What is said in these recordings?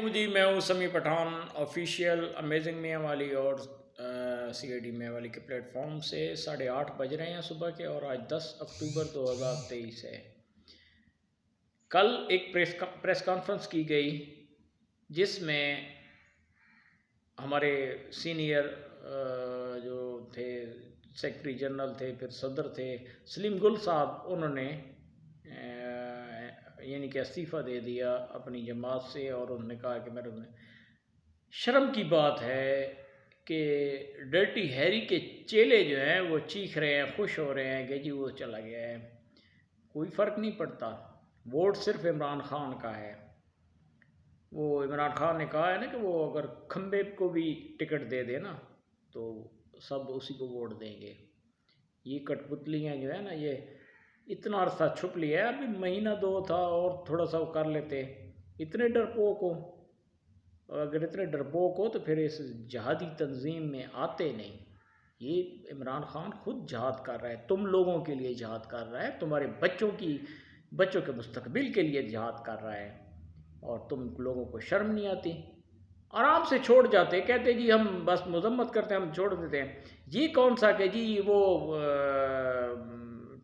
علیکم جی، میں ہوں سمیع پٹھان آفیشیل امیزنگ میاں والی اور سی اے ڈی میاں والی کے پلیٹ فارم سے 8:30 بج رہے ہیں صبح کے، اور آج 10 اکتوبر 2023 ہے۔ کل ایک پریس کانفرنس کی گئی جس میں ہمارے سینئر جو تھے سیکرٹری جنرل تھے، پھر صدر تھے سلیم گل صاحب، انہوں نے یعنی کہ استعفیٰ دے دیا اپنی جماعت سے، اور انہوں نے کہا کہ میرے شرم کی بات ہے کہ ڈرٹی ہیری کے چیلے جو ہیں وہ چیخ رہے ہیں، خوش ہو رہے ہیں کہ جی وہ چلا گیا ہے۔ کوئی فرق نہیں پڑتا، ووٹ صرف عمران خان کا ہے۔ وہ عمران خان نے کہا ہے نا کہ وہ اگر کھمبے کو بھی ٹکٹ دے دے نا تو سب اسی کو ووٹ دیں گے۔ یہ کٹ پتلیاں جو ہے نا، یہ اتنا عرصہ چھپ لیا ہے، ابھی مہینہ دو تھا اور تھوڑا سا وہ کر لیتے۔ اتنے ڈرپوک ہو، اگر اتنے ڈرپوک ہو تو پھر اس جہادی تنظیم میں آتے نہیں۔ یہ عمران خان خود جہاد کر رہا ہے، تم لوگوں کے لیے جہاد کر رہا ہے، تمہارے بچوں کے مستقبل کے لیے جہاد کر رہا ہے، اور تم لوگوں کو شرم نہیں آتی۔ آرام سے چھوڑ جاتے، کہتے جی ہم بس مذمت کرتے ہیں، ہم چھوڑ دیتے ہیں۔ یہ کون سا کہ جی وہ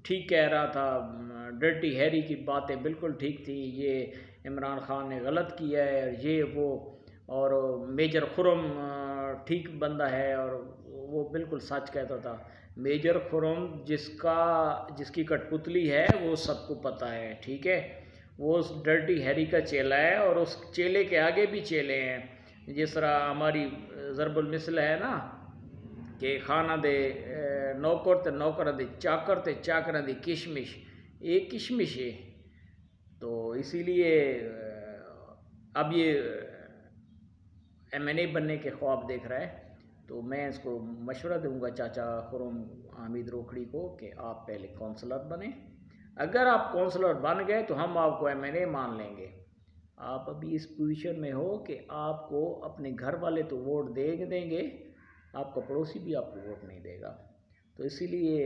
ٹھیک کہہ رہا تھا، ڈرٹی ہیری کی باتیں بالکل ٹھیک تھی، یہ عمران خان نے غلط کیا ہے، یہ وہ، اور میجر خرم ٹھیک بندہ ہے، اور وہ بالکل سچ کہتا تھا۔ میجر خرم جس کی کٹ پتلی ہے وہ سب کو پتہ ہے، ٹھیک ہے، وہ اس ڈرٹی ہیری کا چیلا ہے، اور اس چیلے کے آگے بھی چیلے ہیں۔ جس طرح ہماری ضرب المثل ہے نا کہ خانہ دے نوکر تے نوکر دے چاکر تے چاکر دی کشمش، ایک کشمش ہے۔ تو اسی لیے اب یہ ایم این اے بننے کے خواب دیکھ رہا ہے، تو میں اس کو مشورہ دوں گا چاچا خرم حامد روکھڑی کو کہ آپ پہلے کونسلر بنیں۔ اگر آپ کونسلر بن گئے تو ہم آپ کو ایم این اے مان لیں گے۔ آپ ابھی اس پوزیشن میں ہو کہ آپ کو اپنے گھر والے تو ووٹ دیں گے، آپ کا پڑوسی بھی آپ کو ووٹ نہیں دے گا۔ تو اسی لیے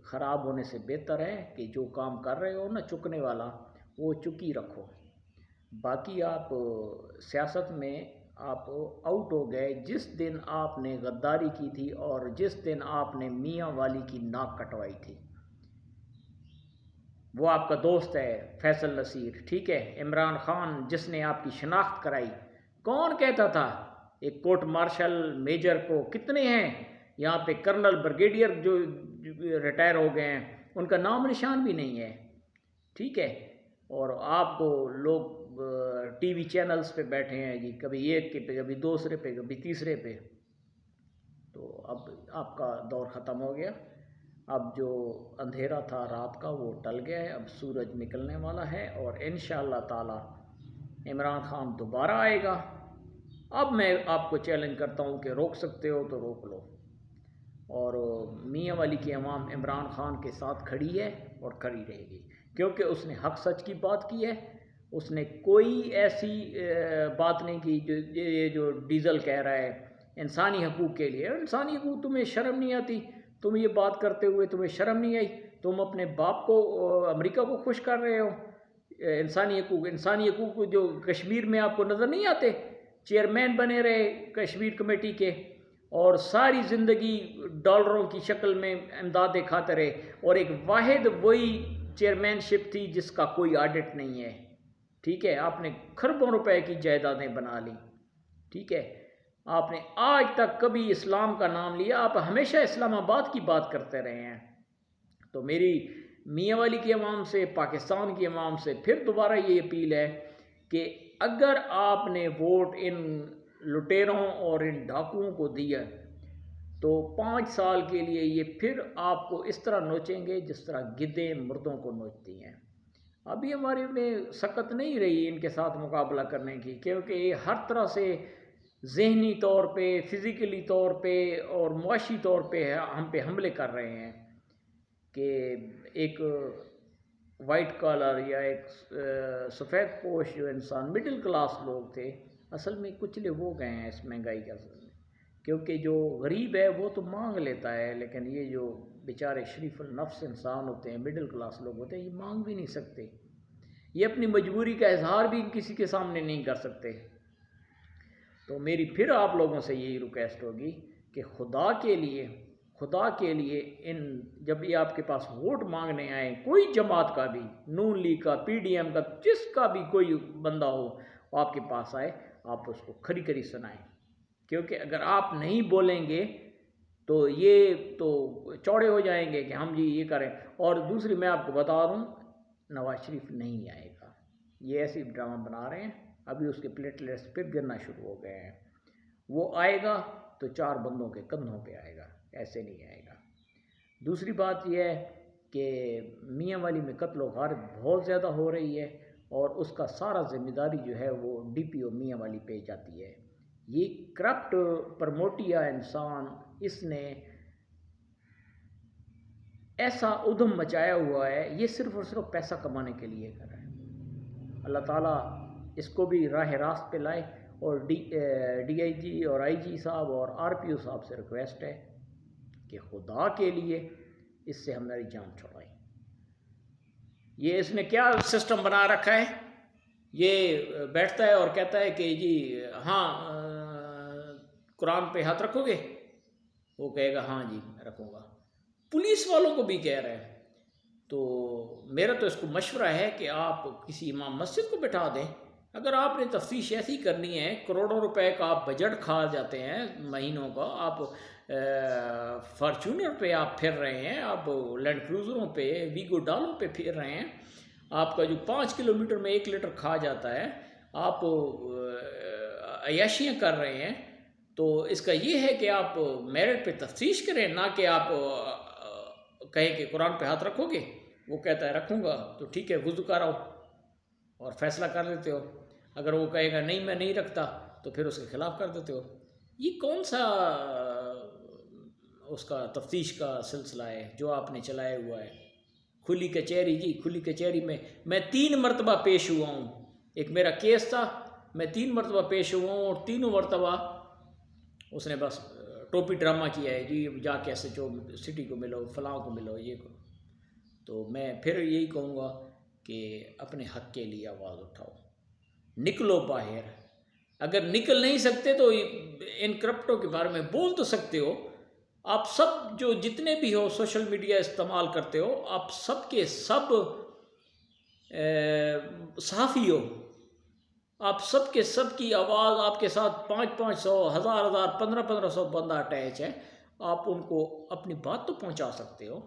خراب ہونے سے بہتر ہے کہ جو کام کر رہے ہو نا چکنے والا، وہ چکی رکھو۔ باقی آپ سیاست میں آپ آؤٹ ہو گئے جس دن آپ نے غداری کی تھی، اور جس دن آپ نے میاں والی کی ناک کٹوائی تھی۔ وہ آپ کا دوست ہے فیصل نصیر، ٹھیک ہے، عمران خان جس نے آپ کی شناخت کرائی۔ کون کہتا تھا ایک کورٹ مارشل میجر کو، کتنے ہیں یہاں پہ کرنل بریگیڈیئر جو ریٹائر ہو گئے ہیں، ان کا نام نشان بھی نہیں ہے، ٹھیک ہے، اور آپ کو لوگ ٹی وی چینلز پہ بیٹھے ہیں جی، کبھی ایک کے پہ، کبھی دوسرے پہ، کبھی تیسرے پہ۔ تو اب آپ کا دور ختم ہو گیا، اب جو اندھیرا تھا رات کا وہ ٹل گیا ہے، اب سورج نکلنے والا ہے، اور انشاءاللہ تعالی عمران خان دوبارہ آئے گا۔ اب میں آپ کو چیلنج کرتا ہوں کہ روک سکتے ہو تو روک لو، اور میاں والی کی عوام عمران خان کے ساتھ کھڑی ہے اور کھڑی رہے گی، کیونکہ اس نے حق سچ کی بات کی ہے۔ اس نے کوئی ایسی بات نہیں کی جو ڈیزل کہہ رہا ہے انسانی حقوق کے لیے۔ انسانی حقوق، تمہیں شرم نہیں آتی؟ تم یہ بات کرتے ہوئے تمہیں شرم نہیں آئی؟ تم اپنے باپ کو امریکہ کو خوش کر رہے ہو۔ انسانی حقوق جو کشمیر میں آپ کو نظر نہیں آتے؟ چیئرمین بنے رہے کشمیر کمیٹی کے، اور ساری زندگی ڈالروں کی شکل میں امداد کھاتے رہے، اور ایک واحد وہی چیئرمین شپ تھی جس کا کوئی آڈٹ نہیں ہے، ٹھیک ہے۔ آپ نے کھربوں روپے کی جائیدادیں بنا لی، ٹھیک ہے۔ آپ نے آج تک کبھی اسلام کا نام لیا؟ آپ ہمیشہ اسلام آباد کی بات کرتے رہے ہیں۔ تو میری میاں والی کی عوام سے، پاکستان کی عوام سے پھر دوبارہ یہ اپیل ہے کہ اگر آپ نے ووٹ ان لٹیروں اور ان ڈاکوؤں کو دیا تو 5 سال کے لیے یہ پھر آپ کو اس طرح نوچیں گے جس طرح گدھیں مردوں کو نوچتی ہیں۔ ابھی ہمارے میں سکت نہیں رہی ان کے ساتھ مقابلہ کرنے کی، کیونکہ یہ ہر طرح سے ذہنی طور پہ، فزیکلی طور پہ اور معاشی طور پہ ہم پہ حملے کر رہے ہیں کہ ایک وائٹ کالر یا ایک سفید پوش جو انسان مڈل کلاس لوگ تھے، اصل میں کچلے وہ گئے ہیں اس مہنگائی کے اثر میں، کیونکہ جو غریب ہے وہ تو مانگ لیتا ہے، لیکن یہ جو بیچارے شریف النفس انسان ہوتے ہیں، مڈل کلاس لوگ ہوتے ہیں، یہ مانگ بھی نہیں سکتے، یہ اپنی مجبوری کا اظہار بھی کسی کے سامنے نہیں کر سکتے۔ تو میری پھر آپ لوگوں سے یہی ریکویسٹ ہوگی کہ خدا کے لیے ان جب یہ آپ کے پاس ووٹ مانگنے آئیں، کوئی جماعت کا بھی، نون لیگ کا، پی ڈی ایم کا، جس کا بھی کوئی بندہ ہو وہ آپ کے پاس آئے، آپ اس کو کھری کھری سنائیں، کیونکہ اگر آپ نہیں بولیں گے تو یہ تو چوڑے ہو جائیں گے کہ ہم جی یہ کریں۔ اور دوسری میں آپ کو بتا دوں، نواز شریف نہیں آئے گا، یہ ایسی ڈرامہ بنا رہے ہیں، ابھی اس کے پلیٹلیٹس پھر گرنا شروع ہو گئے ہیں۔ وہ آئے گا تو 4 بندوں کے کندھوں پہ آئے گا، ایسے نہیں آئے گا۔ دوسری بات یہ ہے کہ میاں والی میں قتل و غارت بہت زیادہ ہو رہی ہے، اور اس کا سارا ذمہ داری جو ہے وہ ڈی پی او میاں والی پہ جاتی ہے۔ یہ کرپٹ پرموٹیا انسان، اس نے ایسا ادھم مچایا ہوا ہے، یہ صرف اور صرف پیسہ کمانے کے لیے کر رہا ہے۔ اللہ تعالیٰ اس کو بھی راہ راست پہ لائے، اور ڈی آئی جی اور آئی جی صاحب اور آر پی او صاحب سے ریکویسٹ ہے کہ خدا کے لیے اس سے ہماری جان چھڑائیں۔ یہ اس نے کیا سسٹم بنا رکھا ہے، یہ بیٹھتا ہے اور کہتا ہے کہ جی ہاں قرآن پہ ہاتھ رکھو گے، وہ کہے گا ہاں جی میں رکھوں گا، پولیس والوں کو بھی کہہ رہے ہیں۔ تو میرا تو اس کو مشورہ ہے کہ آپ کسی امام مسجد کو بٹھا دیں، اگر آپ نے تفتیش ایسی کرنی ہے، کروڑوں روپے کا آپ بجٹ کھا جاتے ہیں مہینوں کا، آپ فارچونر پہ آپ پھر رہے ہیں، آپ لینڈ کروزروں پہ، ویگو ڈالوں پہ پھر رہے ہیں، آپ کا جو 5 کلومیٹر میں 1 لیٹر کھا جاتا ہے، آپ عیاشیاں کر رہے ہیں، تو اس کا یہ ہے کہ آپ میرٹ پہ تفتیش کریں، نہ کہ آپ کہیں کہ قرآن پہ ہاتھ رکھو گے۔ وہ کہتا ہے رکھوں گا، تو ٹھیک ہے وضو کراؤ اور فیصلہ کر دیتے ہو، اگر وہ کہے گا نہیں میں نہیں رکھتا تو پھر اس کے خلاف کر دیتے ہو۔ یہ کون سا اس کا تفتیش کا سلسلہ ہے جو آپ نے چلایا ہوا ہے؟ کھلی کچہری، جی کھلی کچہری میں 3 مرتبہ پیش ہوا ہوں، ایک میرا کیس تھا، میں 3 مرتبہ پیش ہوا ہوں، اور تینوں مرتبہ اس نے بس ٹوپی ڈرامہ کیا ہے، جی جا کے ایس ایچ او سٹی کو ملو، فلاں کو ملو، یہ کو۔ تو میں پھر یہی کہوں گا کہ اپنے حق کے لیے آواز اٹھاؤ، نکلو باہر۔ اگر نکل نہیں سکتے تو ان کرپٹوں کے بارے میں بول تو سکتے ہو، آپ سب جو جتنے بھی ہو سوشل میڈیا استعمال کرتے ہو، آپ سب کے سب صحافی ہو، آپ سب کے سب کی آواز آپ کے ساتھ 500 1000 1500 بندہ اٹیچ ہے، آپ ان کو اپنی بات تو پہنچا سکتے ہو،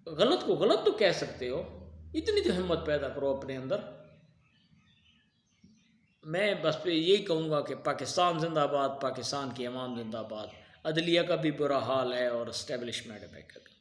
غلط کو غلط تو کہہ سکتے ہو، اتنی تو ہمت پیدا کرو اپنے اندر۔ میں بس یہی کہوں گا کہ پاکستان زندہ باد، پاکستان کی عوام زندہ باد۔ عدلیہ کا بھی برا حال ہے اور اسٹیبلشمنٹ کا بھی۔